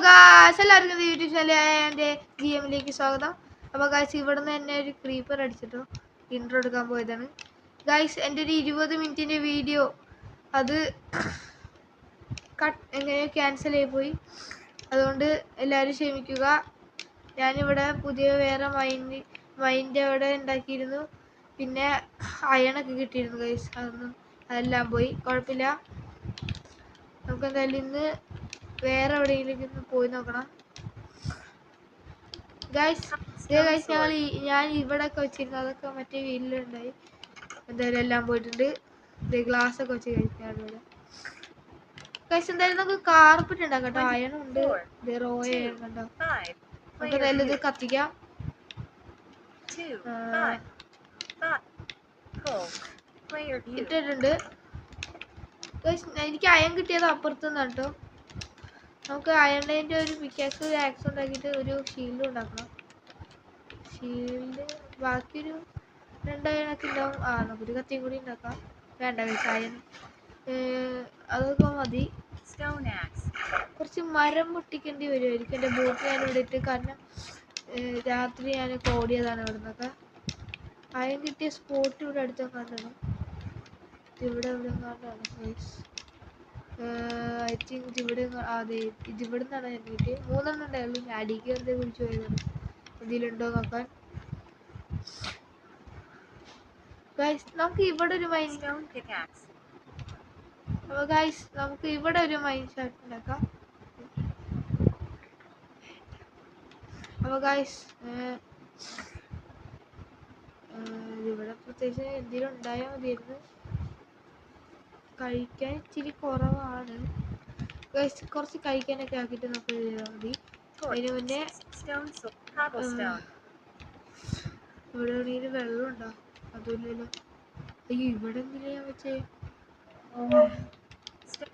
Guys എല്ലാവർക്കും YouTube ചാനലിന്റെ GM-ലേക്ക് സ്വാഗതം. അപ്പോൾ ഗായ്സ് ഇവിടുന്ന് തന്നെ ഒരു ക്രീപ്പർ അടിച്ചിട്ടോ ഇൻട്രോ എടുക്കാൻ പോയതാണ്. ഗായ്സ് എൻ്റെ ഒരു 20 മിനിറ്റിൻ്റെ വീഡിയോ അത് എങ്ങനെയോ ക്യാൻസൽ ആയി പോയി. അതുകൊണ്ട് എല്ലാവരും ക്ഷമിക്കുക. ഞാനിവിടെ പുതിയ വേറെ മൈൻഡ് അവിടെ ഉണ്ടാക്കിയിരുന്നു. പിന്നെ അയണൊക്കെ കിട്ടിയിരുന്നു ഗായ്സ്. അതെല്ലാം പോയി, കുഴപ്പമില്ല. നമുക്ക് എന്തായാലും ഇന്ന് വേറെ എവിടെയെങ്കിലും പോയി നോക്കണം ഗൈസ്. ഞാൻ ഇവിടെ ഒക്കെ വെച്ചിരുന്നു, അതൊക്കെ മറ്റേ വീട്ടിലുണ്ടായി. എന്തായാലും എല്ലാം പോയിട്ടുണ്ട്. ഗ്ലാസ് ഒക്കെ വെച്ച് കഴിക്കാറുണ്ട് ഗൈസ്. എന്തായാലും നമുക്ക് കാർപ്പറ്റ് ഉണ്ടാക്കാം കേട്ടോ. അയണുണ്ട്, റോയ കണ്ടോ. നമുക്ക് എന്തായാലും ഇത് കത്തിക്കാം. ഇട്ടിട്ടുണ്ട് ഗൈസ്. എനിക്ക് അയൺ കിട്ടിയത് അപ്പുറത്തുനിന്ന് കേട്ടോ. നമുക്ക് അയണിൻ്റെ ഒരു പിക്കാക്സ് ആക്സ് ഉണ്ടാക്കിയിട്ട് ഒരു ഷീൽഡ് ഉണ്ടാക്കണം. ഷീൽഡ് ബാക്കിയൊരു 2 അയണൊക്കെ ഉണ്ടാവും. നമുക്കൊരു കത്തിയും കൂടി ഉണ്ടാക്കാം. വേണ്ട ഗൈസ്, അയൺ അതൊക്കെ മതി. കുറച്ച് മരം പൊട്ടിക്കേണ്ടി വരുമായിരിക്കും. എൻ്റെ ബോട്ട് ഞാൻ ഇവിടെ ഇട്ട്, കാരണം രാത്രി ഞാൻ ഓടിയതാണ് ഇവിടെ നിന്നൊക്കെ. അയൺ കിട്ടിയ സ്പോട്ട് ഇവിടെ അടുത്തൊക്കെ കണ്ടാണ്. ഇവിടെ കണ്ടാണ് ഗൈസ്. ഐ തിങ്ക് ഇവിടെ അതെ, ഇതിവിടെ നിന്നാണ് ഞാൻ കിട്ടിയത്. 3 എണ്ണം ഉണ്ടായുള്ളൂ. ഞാൻ അടിക്ക് വെറുതെ കുടിച്ചു പോയതാണ്. ഇതിലുണ്ടോ നോക്കാൻ ഗൈസ്. നമുക്ക് ഇവിടെ ഒരു മൈൻ ഗൈസ്, നമുക്ക് ഇവിടെ ഒരു മൈൻ ഷാറ്റ് ഉണ്ടാക്കാം. അപ്പോൾ ഗൈസ് ഇവിടെ പ്രത്യേകിച്ച് എന്തെങ്കിലും ഉണ്ടായാൽ മതിയായിരുന്നു. കഴിക്കാൻ ഇച്ചിരി കുറവാണ് ഗൈസ്. കുറച്ച് കഴിക്കാനൊക്കെ ആക്കിയിട്ട് നമുക്ക് ചെയ്താൽ മതി. അതിന് മുന്നേ ഇവിടെ എവിടെയെങ്കിലും വെള്ളം ഉണ്ടോ? അതുമില്ലല്ലോ. അയ്യോ, ഇവിടെ എന്തിനാ ഞാൻ വെച്ചേ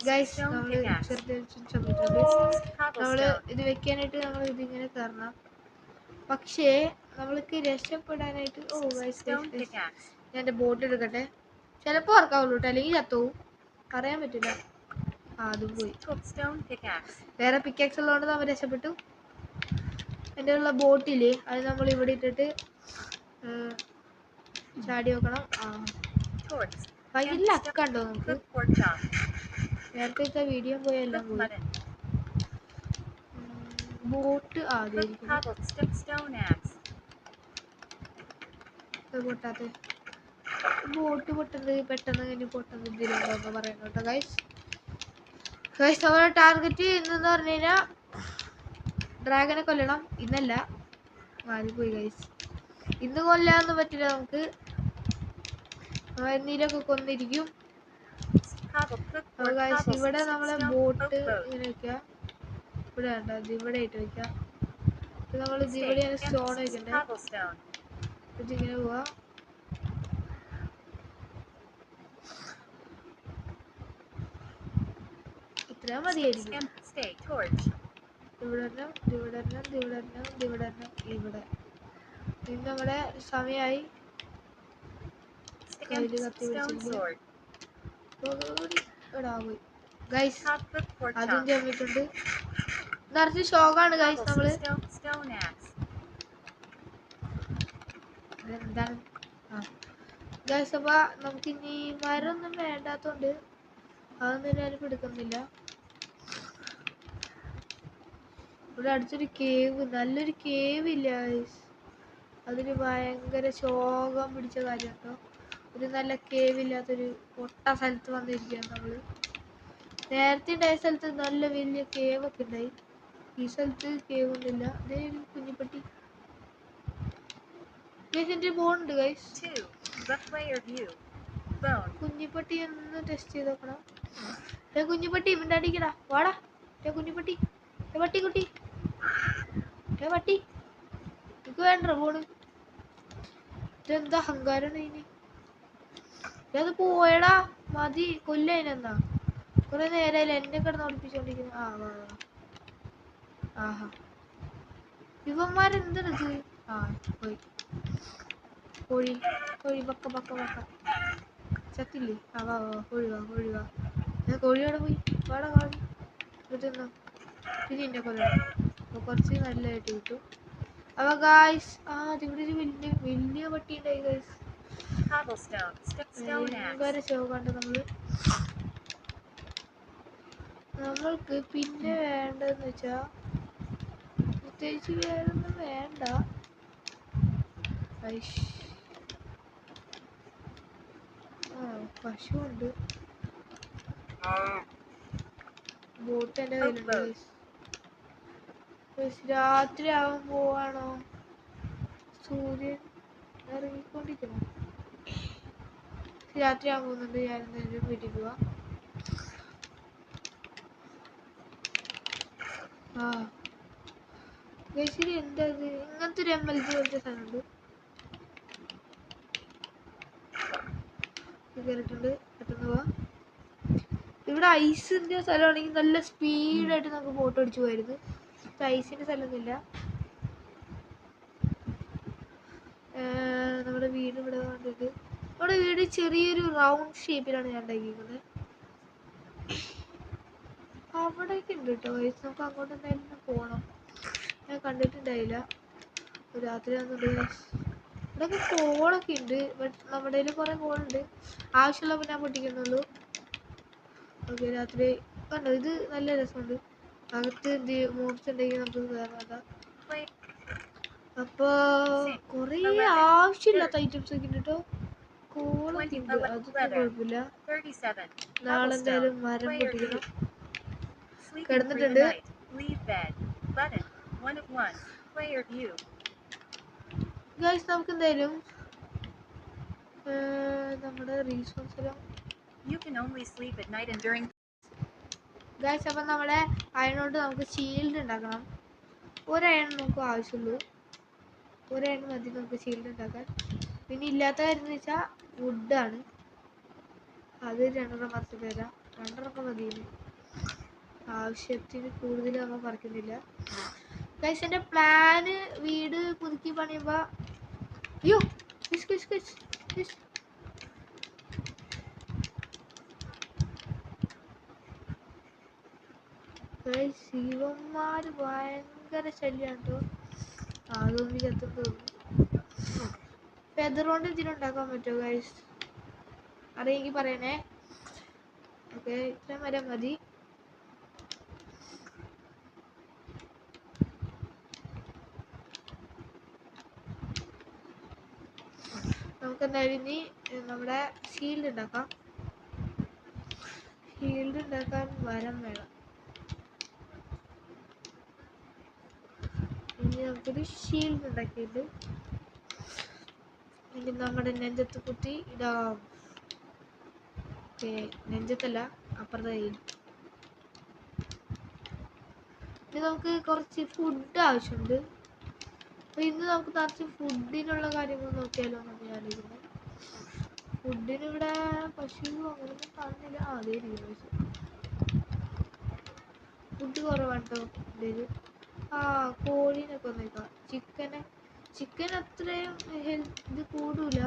ഗൈസ്. നമ്മൾ ഇത് വെക്കാനായിട്ട് നമ്മൾ ഇതിങ്ങനെ തരണം. പക്ഷേ നമ്മൾക്ക് രക്ഷപ്പെടാനായിട്ട് ഞാൻ എൻ്റെ ബോട്ട് എടുക്കട്ടെ. ചിലപ്പോൾ ഓർക്കാവുള്ളൂ കേട്ടോ, അല്ലെങ്കിൽ ചത്തവും പറയാൻ പറ്റില്ല. അതും പോയി. വേറെ പിക്കാക്സ് ഉള്ളതുകൊണ്ട് നമ്മൾ രക്ഷപ്പെട്ടു. എൻ്റെ ഉള്ള ബോട്ടില് അത് നമ്മൾ ഇവിടെ ഇട്ടിട്ട് ചാടി നോക്കണം. ഭയങ്കര ലക്കുണ്ടോ നമുക്ക്? നേരത്തെ വീഡിയോ പോയെല്ലാം പോയി. ബോട്ട് പൊട്ടാത്ത ബോട്ട് പെട്ടെന്ന് പൊട്ടുന്നത് ഇതിലുണ്ടോന്ന് പറയുന്നു കേട്ടോ ഗൈസ്. നമ്മുടെ ടാർഗറ്റ് ഇന്നെന്ന് പറഞ്ഞു കഴിഞ്ഞാൽ ഡ്രാഗനെ കൊല്ലണം. ഇന്നല്ല, മാറിപ്പോയി ഗൈസ്. ഇന്ന് കൊല്ലാനൊന്നും പറ്റില്ല. നമുക്ക് നീരൊക്കെ കൊന്നിരിക്കും ഗൈസ്. ഇവിടെ നമ്മളെ ബോട്ട് ഇങ്ങനെ വെക്കുക. ഇവിടെ വേണ്ട, ഇത് ഇവിടെ ആയിട്ട് വെക്കാം. നമ്മൾ ഇത് ഇവിടെയാണ് സ്റ്റോൺ വെക്കണ്ടേ. ഇതിങ്ങനെ പോവാ. ഇത്ര മതിയായിരിക്കും. ഇവിടെ ഇന്ന് നമ്മുടെ സമയമായി. ഗൈസ് അതും ചേർന്നിട്ടുണ്ട്. നിറച്ച് ഷോക്കാണ് ഗൈസ്. നമ്മള് എന്താണ് ഗൈസ്. അപ്പൊ നമുക്ക് ഇനി മരമൊന്നും വേണ്ടാത്തോണ്ട് അതൊന്നും ഞാനിപ്പോ എടുക്കുന്നില്ല. ഇവിടെ അടുത്തൊരു കേവ്, നല്ലൊരു കേവ് ഇല്ല ഗൈസ്. അതിന് ഭയങ്കര ശോകം പിടിച്ച കാര്യം കേട്ടോ. ഒരു നല്ല കേവ് ഇല്ലാത്തൊരു പൊട്ട സ്ഥലത്ത് വന്നിരിക്കുകയാണ് നമ്മള്. നേരത്തെ ഉണ്ടായ സ്ഥലത്ത് നല്ല വലിയ കേവ് ഒക്കെ ഉണ്ടായി. ഈ സ്ഥലത്ത് കേവ് ഒന്നുമില്ല. അതേ ഒരു കുഞ്ഞിപ്പട്ടി ബോണ്ട് ഗൈസ്. കുഞ്ഞിപ്പട്ടി ഒന്ന് ടെസ്റ്റ് ചെയ്ത് നോക്കണം. കുഞ്ഞിപ്പട്ടി ഇവിടെ അടിക്കടാ, വാടാ കുഞ്ഞിപ്പട്ടി. പട്ടിക്കുട്ടി പട്ടി എനിക്ക് വേണ്ട ഫോണ്. ഇതെന്താ അഹങ്കാരാണ് ഇനി. അത് പോയടാ, മതി കൊല്ലതിനെന്നാ. കുറെ നേരമായില്ല എന്നെ കിടന്ന് ഓടിപ്പിച്ചോണ്ടിരിക്കുന്നു. ആഹാ, ഇവന്മാരെന്തത്? പോയി കോഴി ബക്ക ചത്തില്ലേ? കോഴി വാ. കോഴിയോടെ പോയി വാടാ. തിന്നോ പിന്നെ എന്നെ കൊല്ലണം. അപ്പോൾ കുറച്ച് നല്ലതായിട്ട് കിട്ടും. അപ്പോൾ ഗായ്സ് ഇവിടെ ഒരു വലിയ പട്ടി ഉണ്ടായി ഗായ്സ്. ഭയങ്കര ശോകമുണ്ട് നമ്മൾക്ക് പിന്നെ വേണ്ടതെന്ന് വെച്ചാൽ പ്രത്യേകിച്ച് വേറൊന്നും വേണ്ട. പശുവുണ്ട്, ബോട്ട് എൻ്റെ കയ്യിലുണ്ട്. രാത്രി ആവാൻ പോവാണോ? സൂര്യൻ ഇറങ്ങിക്കൊണ്ടിരിക്കണം. രാത്രി ആവാൻ പോകുന്നുണ്ട്. ഞാൻ എന്തായാലും വീട്ടിൽ പോവാ. ശരി, എന്താ ഇത്? ഇങ്ങനത്തെ ഒരു MLG പോലത്തെ സാധനമുണ്ട്. കയറിയിട്ടുണ്ട്. പെട്ടെന്ന് പോവാ. ഇവിടെ ഐസിന്റെ സ്ഥലമാണെങ്കിൽ നല്ല സ്പീഡായിട്ട് നമുക്ക് ബോട്ട് അടിച്ചു പോയിരുന്നു. ഐസിന്റെ സ്ഥലമൊന്നുമില്ല. നമ്മുടെ വീട് ഇവിടെ കണ്ടിട്ട്, നമ്മുടെ വീട് ചെറിയൊരു റൗണ്ട് ഷേപ്പിലാണ് ഞാൻ ഉണ്ടാക്കിയിരിക്കുന്നത്. അവിടേക്ക് ഉണ്ട് കേട്ടോ. നമുക്ക് അങ്ങോട്ട് എന്തായാലും പോകണം. ഞാൻ കണ്ടിട്ടുണ്ടായില്ല. രാത്രി വന്നിട്ട് ഇവിടെയൊക്കെ കോളൊക്കെ ഉണ്ട്. ബട്ട് നമ്മുടെ കയ്യിൽ കുറേ കോളുണ്ട്. ആവശ്യമുള്ളപ്പോൾ ഞാൻ പൊട്ടിക്കുന്നുള്ളൂ. ഓക്കെ, രാത്രി കണ്ടോ, ഇത് നല്ല രസമുണ്ട്. അകത്ത് എന്ത് മോഡ്സ് ഉണ്ടെങ്കിൽ നമുക്ക് കയറാം. അപ്പോൾ കുറേ ആവശ്യമില്ലാത്ത ഐറ്റംസ് ഒക്കെ ഉണ്ട് കേട്ടോ. കോളൊക്കെ ഉണ്ട്, അതൊന്നും കുഴപ്പമില്ല. നാളെ എന്തായാലും മരം പൊട്ടിക്കണം. കിടന്നിട്ടുണ്ട്. ഗൈസ്, നമുക്ക് എന്തായാലും നമ്മുടെ റീസോഴ്സ് ഗൈസ്, അപ്പം നമ്മളെ അയണോണ്ട് നമുക്ക് ഷീൽഡ് ഉണ്ടാക്കണം. ഒരയൺ നമുക്ക് ആവശ്യമുള്ളൂ. ഒരയൺ മതി നമുക്ക് ഷീൽഡ് ഉണ്ടാക്കാൻ. പിന്നെ ഇല്ലാത്ത കാര്യം എന്ന് വെച്ചാൽ വുഡാണ്. അത് 2 മരത്തിൽ തരാം. 2 മതിയില്ല, ആവശ്യത്തിന് കൂടുതൽ നമ്മൾ പറിക്കുന്നില്ല. ഗൈസ്, എൻ്റെ പ്ലാന് വീട് പുതുക്കി പണിയുമ്പോൾ ശിവന്മാര് ഭയങ്കര ശല്യാണ് കേട്ടോ. അതൊന്നും ചത്തും തോന്നുന്നു. ഫെദർ കൊണ്ട് ഇതിനുണ്ടാക്കാൻ പറ്റുമോ ഗൈസ്? അറിയെങ്കിൽ പറയണേ. ഓക്കെ, ഇത്രയും വരെ മതി. നമുക്ക് എന്തായാലും ഇനി നമ്മുടെ ഷീൽഡ് ഉണ്ടാക്കാം. ഷീൽഡ് ഉണ്ടാക്കാൻ മരം വേണം. ഇനി നമുക്കൊരു ഷീൽഡ് ഉണ്ടാക്കിയിട്ട് ഇനി നമ്മുടെ നെഞ്ചത്ത് കുത്തി ഇടാം. ഓക്കെ, നെഞ്ചത്തല്ല, അപ്പുറത്തെ കയ്യിൽ. ഇനി നമുക്ക് കുറച്ച് ഫുഡ് ആവശ്യമുണ്ട്. അപ്പോൾ ഇന്ന് നമുക്ക് നിറച്ച് ഫുഡിനുള്ള കാര്യങ്ങൾ നോക്കിയാലോ എന്ന് ഞാനിരുന്നു. ഫുഡിന് ഇവിടെ പശു അങ്ങനെയൊന്നും കാണുന്നില്ല. അതേ ഇരിക്കുന്നു പശു. ഫുഡ് കുറവാണ് കേട്ടോ ഇതിൽ. കോഴീനൊക്കെ ഒന്നേക്കാം. ചിക്കൻ അത്രയും ഇത് കൂടൂല.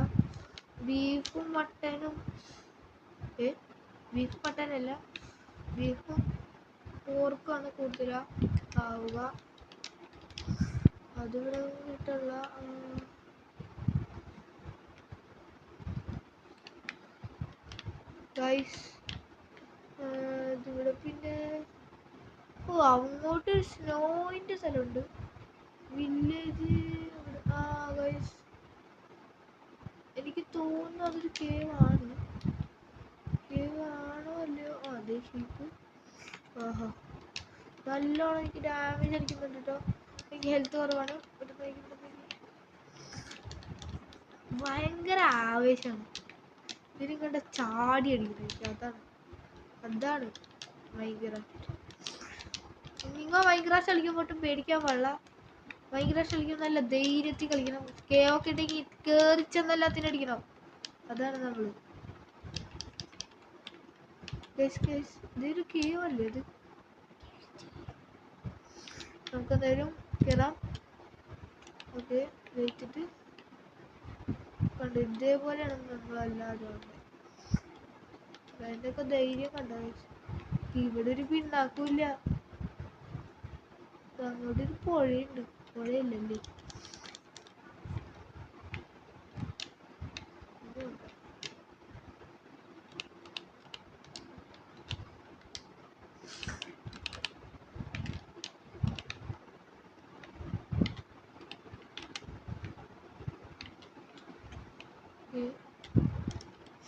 ബീഫും മട്ടനും മട്ടനല്ല, ബീഫും പോർക്കാണ് കൂടുതലാവുക. അതിവിടെ കിട്ടുള്ള ഗൈസ്. ഇതിവിടെ പിന്നെ അങ്ങോട്ട് സ്നോയിന്റെ സ്ഥലമുണ്ട്. വില്ലേജ് ഗൈസ്, എനിക്ക് തോന്നുന്നു അതൊരു കേവ് ആണോ അല്ലയോ? അതെ, ഷീപ്പ്. നല്ലോണം എനിക്ക് ഡാമേജ് അടിക്കുന്നുണ്ട് കേട്ടോ. എനിക്ക് ഹെൽത്ത് കുറവാണ്. ഭയങ്കര ആവേശമാണ് ഇതിനും കണ്ട ചാടി അടിക്കുന്നത്. അതാണ് ഭയങ്കര. നിങ്ങൾ മൈൻക്രാഫ്റ്റ് കളിക്കുമ്പോട്ടും പേടിക്കാൻ പാടില്ല. മൈൻക്രാഫ്റ്റ് കളിക്കുമ്പോൾ നല്ല ധൈര്യത്തിൽ കളിക്കണം. കേവൊക്കെ ഉണ്ടെങ്കിൽ കയറി ചെന്നെല്ലാത്തിനും അടിക്കണം. അതാണ് നമ്മൾ. ഇതൊരു കേവ് അല്ലേ ഇത്? നമുക്ക് എന്തായാലും കയറാം. ഓക്കെ, വെച്ചിട്ട് കണ്ടു. ഇതേപോലെയാണ് നമ്മളെല്ലാവരും. അതിൻ്റെയൊക്കെ ധൈര്യം കണ്ടോ? ഇവിടെ ഒരു പിണ്ണാക്കൂല്ല. അങ്ങോട്ട് ഒരു പുഴയുണ്ട്. പുഴയില്ലല്ലേ?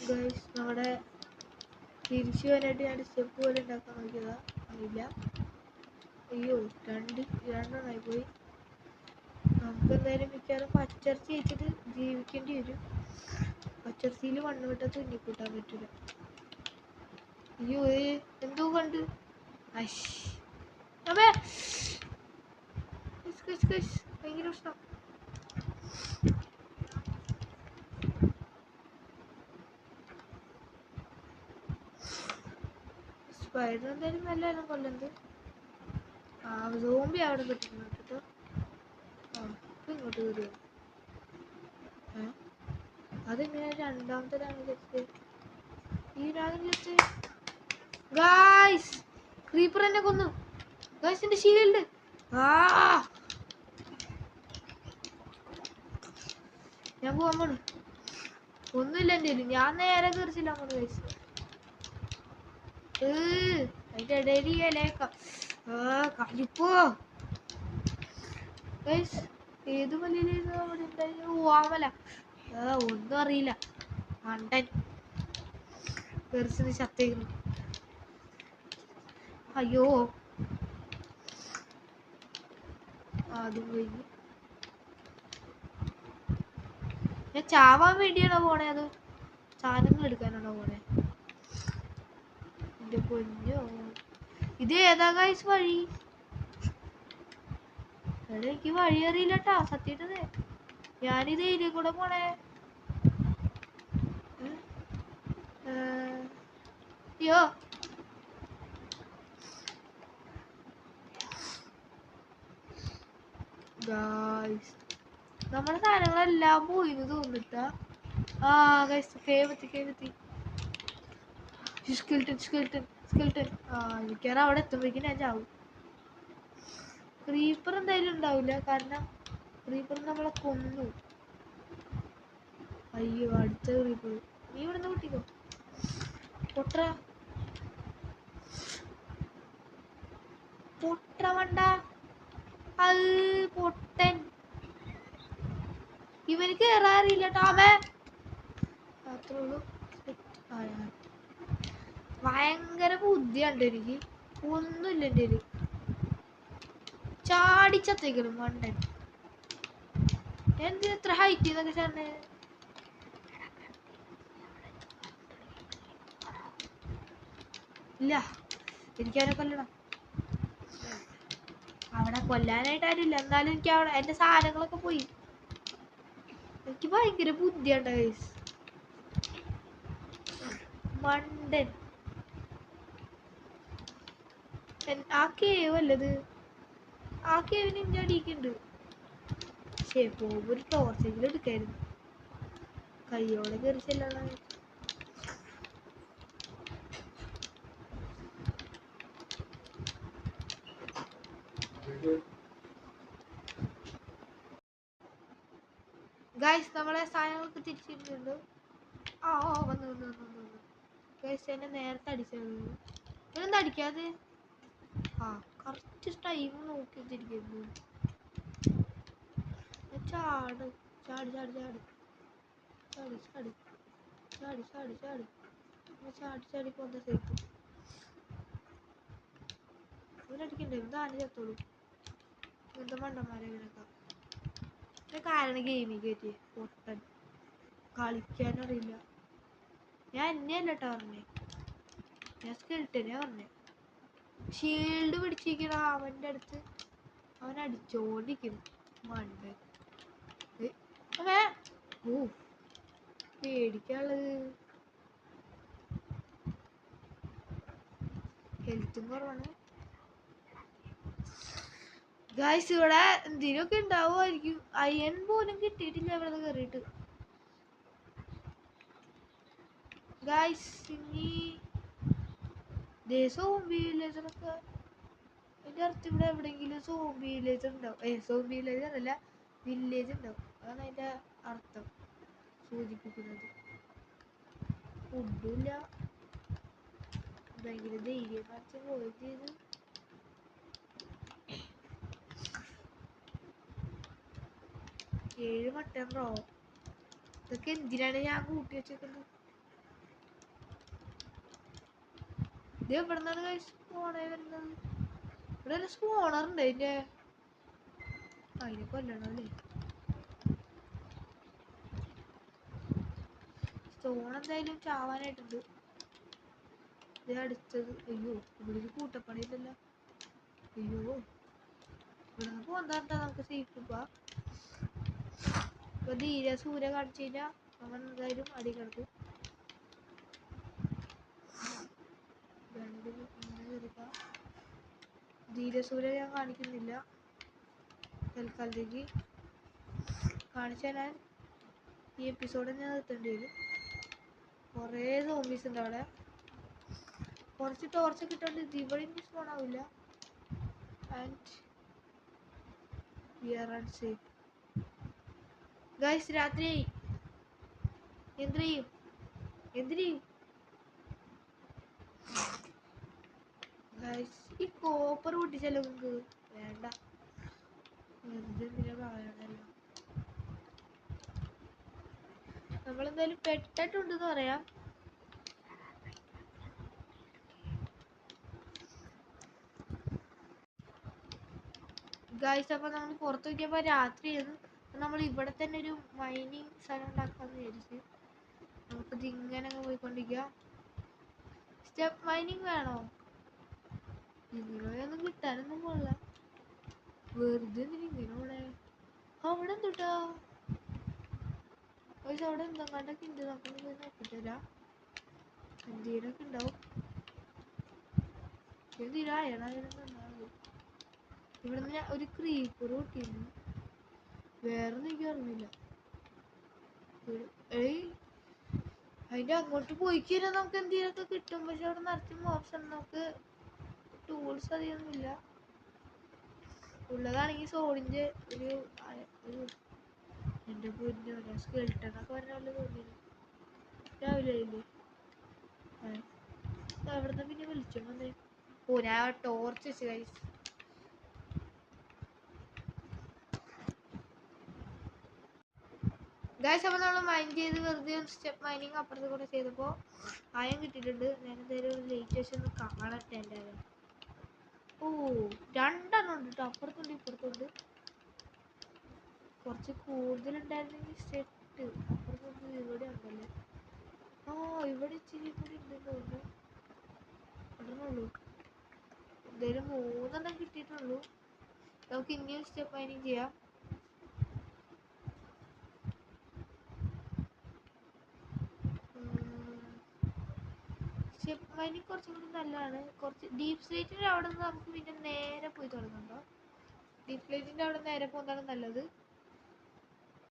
ഗൈസ് നമ്മുടെ തിരിച്ചു വരാനായിട്ട് ഞാൻ സ്റ്റെപ്പ് പോലെ ഉണ്ടാക്കാൻ നോക്കിയതാ, അറിയില്ല. അയ്യോ, രണ്ടെണ്ണമായി പോയി. നമുക്ക് എന്തായാലും മിക്കവാറും പച്ചർച്ചി വെച്ചിട്ട് ജീവിക്കേണ്ടി വരും. പച്ചർച്ചിയിൽ മണ്ണ് വിട്ട തുന്നിക്കൂട്ടാൻ പറ്റൂല. അയ്യോ, എന്തോ കണ്ട്. ഭയങ്കര പ്രശ്നം. സ്പൈഡർ എന്തായാലും നല്ലതാണ് കൊല്ലുന്നത്. സോംബി അവിടെ പറ്റുന്നു കേട്ടോ. ഇങ്ങോട്ട് കയറിയോ? അതെങ്ങനെ രണ്ടാമത്തെ ഗായ്സ്, ക്രീപ്പർ എന്നെ കൊന്നു. ഗായ്സ്, എന്റെ ഷീൽഡ്. ഞാൻ പോവാൻ പോണു. ഒന്നുമില്ല എൻ്റെ കയ്യില്. ഞാൻ നേരെ തീർച്ചില്ല അങ്ങോട്ട്. ഗായ്സ്, അതിന്റെ ഇടയിൽ കളിപ്പോ. ഗായ്സ്, ഏത് മലയിലായിരുന്നു അവിടെ ഉണ്ടായിരുന്നു? ഓമല. ഒന്നും അറിയില്ല. മണ്ടൻ പെർസിന് ശത്തേക്കുന്നു. അയ്യോ, അതും കഴിഞ്ഞു. ഞാൻ ചാവാൻ വേണ്ടിയാണോ പോണേ, അത് സാധനങ്ങൾ എടുക്കാനാണോ പോണേ? എന്റെ പൊന്നോ, ഇത് ഏതാ ഗായ്സ് വഴി? എനിക്ക് വഴി അറിയില്ലട്ടാ സത്യട്ടത്. ഞാനിത് ഏരിയ കൂടെ പോണേ. അയ്യോ, ഗായ്സ്, നമ്മുടെ സാധനങ്ങളെല്ലാം പോയിന്ന് തോന്നിട്ടാ. Guys, കേവത്തി skeleton. എനിക്കറിയാം അവിടെ എത്തുമ്പോഴേക്കും ഞാൻ ചാവും. ക്രീപ്പർ എന്തായാലും ഉണ്ടാവില്ല, കാരണം ക്രീപ്പർ നമ്മളെ കൊന്നു. അയ്യോ, അടുത്ത ക്രീപ്പർ. നീ ഇവിടുന്ന് കൂട്ടിക്കോ. പൊട്ട വണ്ട. അത് പൊട്ടൻ. ഇവന് കേറാറില്ല ടാമേ. അത്രേ ഉള്ളൂ. ഭയങ്കര ബുദ്ധിയുണ്ട് എനിക്ക്. ഒന്നുമില്ല എൻ്റെ കയ്യില്. ചാടിച്ചത്തേക്കണം മണ്ടൻ. എന്ത് എത്ര ഹൈറ്റ് എന്നൊക്കെ ചേർന്നേ. ഇല്ല, എനിക്കവനെ കൊല്ലണം. അവിടെ കൊല്ലാനായിട്ട് ആരില്ല. എന്നാലും എനിക്ക് അവിടെ എന്റെ സാധനങ്ങളൊക്കെ പോയി. എനിക്ക് ഭയങ്കര ബുദ്ധിയുണ്ട് ഗൈസ്. മണ്ടൻ. ആ കേവ് അല്ലത്. ആ കേവിന് ഇന്റെ അടിക്കുണ്ട്. ശേ, പോകുമ്പോ ഒരു ടോർച്ചെങ്കിലും എടുക്കായിരുന്നു. കയ്യോടെ കയറി ചെല്ലാണ്. ഗൈസ്, നമ്മളെ സാധനങ്ങൾക്ക് തിരിച്ചിട്ടുണ്ട്. വന്നു. ഗൈസ്, എന്നെ നേരത്തെ അടിച്ചത്. ഇതെന്താ അടിക്കാതെ? കറക്റ്റ് ടൈം നോക്കി വെച്ചിരിക്കുന്നു. ചാടി പോന്ന സേഫ്. ഇവനടിക്കണ്ടേ? ഇതാരും ചത്തോളൂ. ഇങ്ങനത്തെ മണ്ടന്മാരെ ഇവനൊക്കെ കാരണം ഗെയിമിൽ കയറ്റി പൊട്ടൻ. കളിക്കാനറിയില്ല. ഞാൻ എന്നെയല്ല കേട്ടോ പറഞ്ഞേ, ഞാൻ സ്കെൽട്ടനെ പറഞ്ഞേ. ഷീൽഡ് പിടിച്ചിരിക്കണ അവന്റെ അടുത്ത് അവൻ അടിച്ചോണ്ടിരിക്കുന്നു മണ്ടൻ. പേടിക്കാനുള്ളത്. ഹെൽത്തും കുറവാണ്. ഗായ്സ്, ഇവിടെ എന്തിനൊക്കെ ഉണ്ടാവുമായിരിക്കും. അയൺ പോലും കിട്ടിയിട്ടില്ല ഇവിടെ കയറിയിട്ട്. ഗായ്സ്, ഇനി സോംബി വില്ലേജറൊക്കെ അതിന്റെ അടുത്ത് ഇവിടെ എവിടെയെങ്കിലും സോംബി വില്ലേജ് ഉണ്ടാവും. സോംബി വില്ലേജ് അതല്ല, വില്ലേജ് ഉണ്ടാവും. അതാണ് അതിന്റെ അർത്ഥം സൂചിപ്പിക്കുന്നത്. ഫുഡില്ല. ഭയങ്കര ധൈര്യം കാണിച്ച് പോവുകയും ചെയ്ത്. ഏഴ് മട്ടൻ റോ. ഇതൊക്കെ എന്തിനാണ് ഞാൻ കൂട്ടി വെച്ചേക്കുന്നത്? ഇത് എവിടെ നിന്നാണ് സ്പോണേ വരുന്നത്? ഇവിടെ ഒരു സ്പോണർ ഉണ്ട് അതിന്റെ. അതിനെ കൊല്ലണം അല്ലേ? സ്റ്റോൺ എന്തായാലും ചാവാനായിട്ടുണ്ട്. ഇത് അടുത്തത്. അയ്യോ, ഇവിടെ ഒരു കൂട്ടപ്പണിയില്ലല്ലോ. അയ്യോ, ഇവിടെ നിന്ന് പോകാൻ നമുക്ക് സേഫ് പോവാ. ഇപ്പൊ ധീര സൂര്യ കാണിച്ചു കഴിഞ്ഞാൽ അവൻ എന്തായാലും അടി കിടക്കും. ധീരസൂര്യ ഞാൻ കാണിക്കുന്നില്ല തൽക്കാലത്തേക്ക്. കാണിച്ചു തരാൻ ഈ എപ്പിസോഡ് ഞാൻ നിർത്തേണ്ടി വരും. കുറേ സോംബീസ് ഉണ്ട് അവിടെ. കുറച്ച് ടോർച്ച് കിട്ടാണ്ട് ഇത് ഇവിടെ സ്പോൺ ആവില്ല. And we are unsafe. Guys, രാത്രി എന്ത് ചെയ്യും? ഗൈസ്, ഈ കോപ്പർ പൊട്ടിച്ചാലോ നമുക്ക്? വേണ്ട, എന്തിനാ പറയണല്ലോ. നമ്മളെന്തായാലും പെട്ടിട്ടുണ്ടെന്ന് പറയാം. ഗൈസ്, അപ്പൊ നമ്മൾ പുറത്ത് നോക്കിയപ്പോ രാത്രിയാണ്. നമ്മൾ ഇവിടെ തന്നെ ഒരു മൈനിങ് സ്ഥലം ഉണ്ടാക്കാന്ന് വിചാരിച്ച് നമുക്കിത് ഇങ്ങനെ പോയിക്കൊണ്ടിരിക്കുക. സ്റ്റെപ്പ് മൈനിങ് വേണോ? ഇങ്ങനെയൊന്നും കിട്ടാനൊന്നും പോല. വെറുതെ ഇങ്ങനെ പോണേ. അവിടെ എന്തുട്ടാ ഗൈസ്? അവിടെ എന്തെങ്ങാണ്ടൊക്കെ ഉണ്ട്. നമുക്ക് പോയി നോക്കിട്ടരാ. എന്തെങ്കിലൊക്കെ ഉണ്ടാവും. എന്തിനാ അയണായിരുന്നു? ഇവിടുന്ന് ഒരു ക്രീപ്പർ പൊട്ടിയിരുന്നു. വേറൊന്നും എനിക്ക് അറിയില്ല. അതിന്റെ അങ്ങോട്ട് പോയി കഴിഞ്ഞാൽ നമുക്ക് എന്തെങ്കിലുമൊക്കെ കിട്ടും. പക്ഷെ അവിടെ നിറച്ച് മോപ്സ് ഉണ്ട്. നമുക്ക് ടൂൾസ് അധികമൊന്നുമില്ല. ഉള്ളതാണെങ്കിൽ സോഡിന്റെ ഒരു എന്റെ പൊന്നോ, സ്കെൽട്ടനൊക്കെ പറഞ്ഞ പോലെ തോന്നിയിരുന്നു രാവിലെ ആയില്ലേ. അവിടുന്ന് പിന്നെ വിളിച്ചോ വന്നേ. ഓ, ഞാൻ ടോർച്ച് വെച്ച് ഗൈസ്. ഗൈസ്, അപ്പോൾ നമ്മൾ മൈൻ ചെയ്ത് വെറുതെ സ്റ്റെപ്പ് മൈനിങ് അപ്പുറത്ത് കൂടെ ചെയ്തപ്പോൾ അയം കിട്ടിയിട്ടുണ്ട്. ഞാൻ എന്തായാലും ലേറ്റ് വെച്ച് ഒന്ന് കാണട്ടെ. എന്തായാലും ഓ, രണ്ടെണ്ണം ഉണ്ട് കേട്ടോ. അപ്പുറത്തുണ്ട് ഇപ്പുറത്തുണ്ട്. കുറച്ച് കൂടുതലുണ്ടായിരുന്നെങ്കിൽ സെറ്റ്. അപ്പുറത്തുണ്ട്, ഇവിടെ ഉണ്ടല്ലേ. ആ, ഇവിടെ ഇച്ചിരി കൂടി ഉണ്ടെന്ന് തോന്നുന്നു. ഇടുന്നുള്ളൂ. എന്തായാലും 3 കിട്ടിയിട്ടുള്ളൂ. നമുക്ക് ഇനിയും സ്റ്റെപ്പ് മൈനിങ് ചെയ്യാം. സ്റ്റെപ്പ് മൈനിങ് കുറച്ചും കൂടി നല്ലതാണ്. കുറച്ച് ഡീപ് സ്ലേറ്റിൻ്റെ അവിടെ നിന്ന് നമുക്ക് പിന്നെ നേരെ പോയി തുടങ്ങണ്ടോ. ഡീപ് സ്ലേറ്റിൻ്റെ അവിടെ നേരെ പോകുന്നതാണ് നല്ലത്.